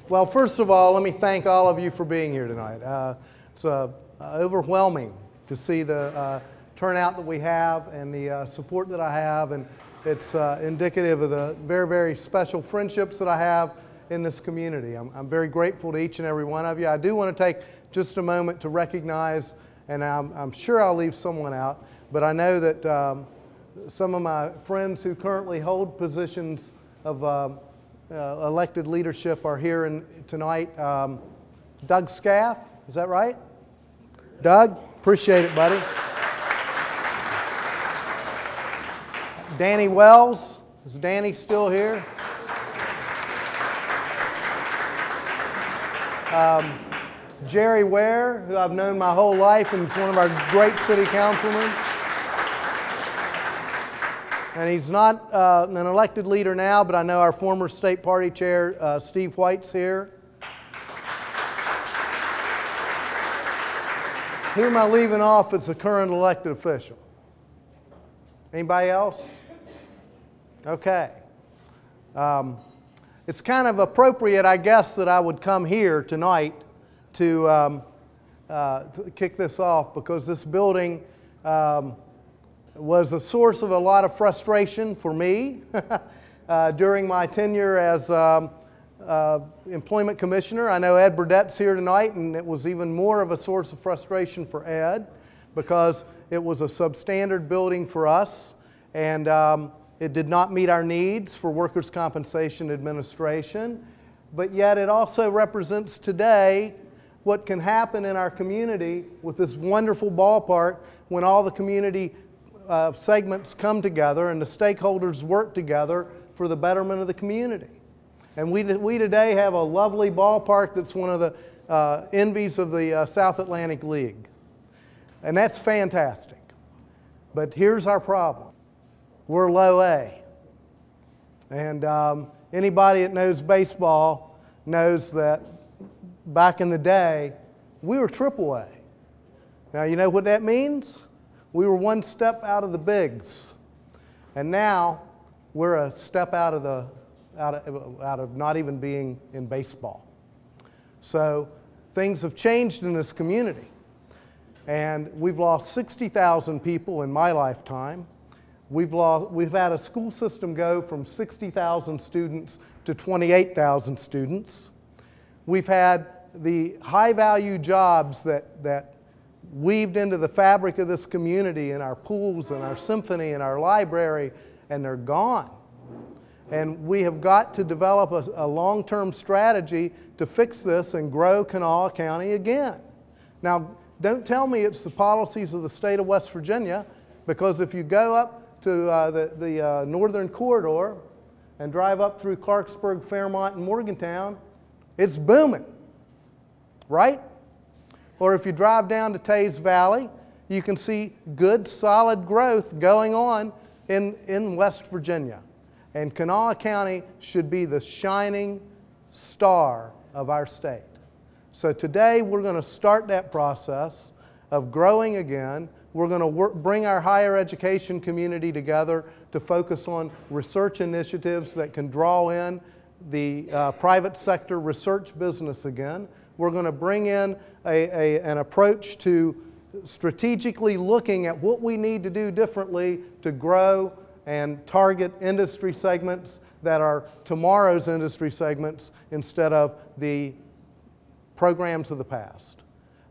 Well, first of all, let me thank all of you for being here tonight. It's overwhelming to see the turnout that we have and the support that I have, and it's indicative of the very, very special friendships that I have in this community. I'm very grateful to each and every one of you. I do want to take just a moment to recognize, and I'm sure I'll leave someone out, but I know that some of my friends who currently hold positions of elected leadership are here tonight. Doug Scaff, is that right? Doug, appreciate it, buddy. Danny Wells, is Danny still here? Jerry Ware, who I've known my whole life and is one of our great city councilmen. And he's not an elected leader now, but I know our former state party chair, Steve White's here. Who am I leaving off as a current elected official? Anybody else? Okay. It's kind of appropriate, I guess, that I would come here tonight to kick this off, because this building was a source of a lot of frustration for me during my tenure as employment commissioner. I know Ed Burdett's here tonight, and it was even more of a source of frustration for Ed because it was a substandard building for us, and it did not meet our needs for workers' compensation administration. But yet it also represents today what can happen in our community with this wonderful ballpark when all the community segments come together and the stakeholders work together for the betterment of the community. And we today have a lovely ballpark that's one of the envies of the South Atlantic League. And that's fantastic. But here's our problem. We're low A. And anybody that knows baseball knows that back in the day, we were triple A. Now, you know what that means? We were one step out of the bigs, and now we're a step out of not even being in baseball. So things have changed in this community, and we've lost 60,000 people in my lifetime. We've had a school system go from 60,000 students to 28,000 students. We've had the high-value jobs that weaved into the fabric of this community in our pools and our symphony and our library, and they're gone. And we have got to develop a long-term strategy to fix this and grow Kanawha County again. Now, don't tell me it's the policies of the state of West Virginia, because if you go up to the northern corridor and drive up through Clarksburg, Fairmont, and Morgantown, it's booming, right? Or if you drive down to Tays Valley, you can see good, solid growth going on in West Virginia. And Kanawha County should be the shining star of our state. So today we're going to start that process of growing again. We're going to bring our higher education community together to focus on research initiatives that can draw in the private sector research business again. We're going to bring in an approach to strategically looking at what we need to do differently to grow and target industry segments that are tomorrow's industry segments instead of the programs of the past.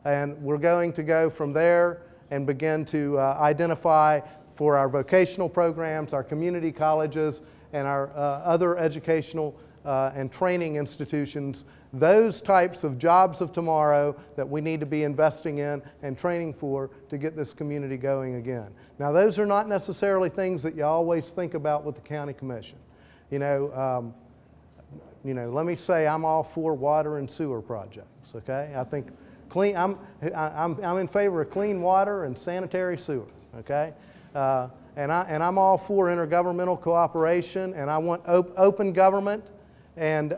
And we're going to go from there and begin to identify for our vocational programs, our community colleges, and our other educational and training institutions, those types of jobs of tomorrow that we need to be investing in and training for to get this community going again. Now, those are not necessarily things that you always think about with the county commission. You know, let me say I'm all for water and sewer projects. Okay, I think clean. I'm in favor of clean water and sanitary sewer. Okay, and I'm all for intergovernmental cooperation, and I want open government and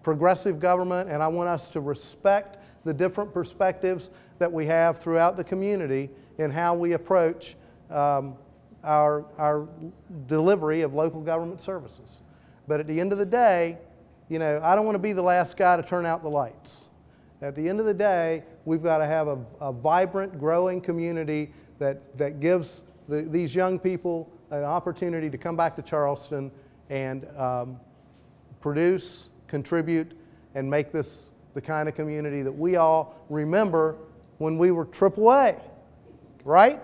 progressive government, and I want us to respect the different perspectives that we have throughout the community in how we approach our delivery of local government services. But at the end of the day, you know, I don't want to be the last guy to turn out the lights. At the end of the day, we've got to have a vibrant, growing community that gives these young people an opportunity to come back to Charleston and produce, contribute, and make this the kind of community that we all remember when we were AAA, right?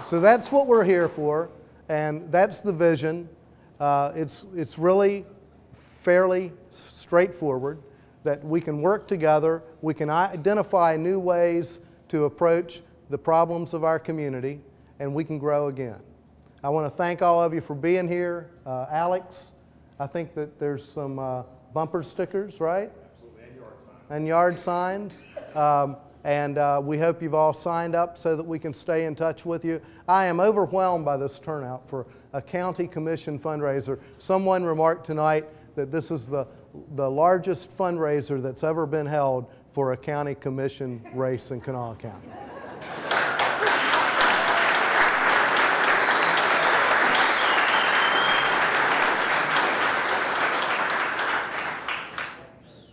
So that's what we're here for, and that's the vision. It's really fairly straightforward, that we can work together, we can identify new ways to approach the problems of our community, and we can grow again. I want to thank all of you for being here. Alex, I think that there's some bumper stickers, right? Absolutely, and yard signs. And we hope you've all signed up so that we can stay in touch with you. I am overwhelmed by this turnout for a county commission fundraiser. Someone remarked tonight that this is the largest fundraiser that's ever been held for a county commission race in Kanawha County.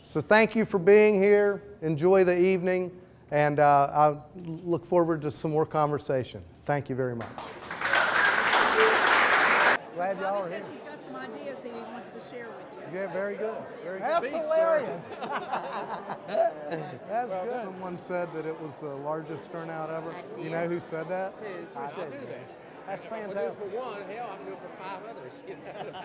So thank you for being here. Enjoy the evening. And I look forward to some more conversation. Thank you very much. Glad y'all are here. He says he's got some ideas that he wants to share with you. Yeah, very good. Very good. That's hilarious. That's good. Someone said that it was the largest turnout ever. You know who said that? I do that. That's I can do it fantastic. for one. Hell, I can do it for 5 others. You know?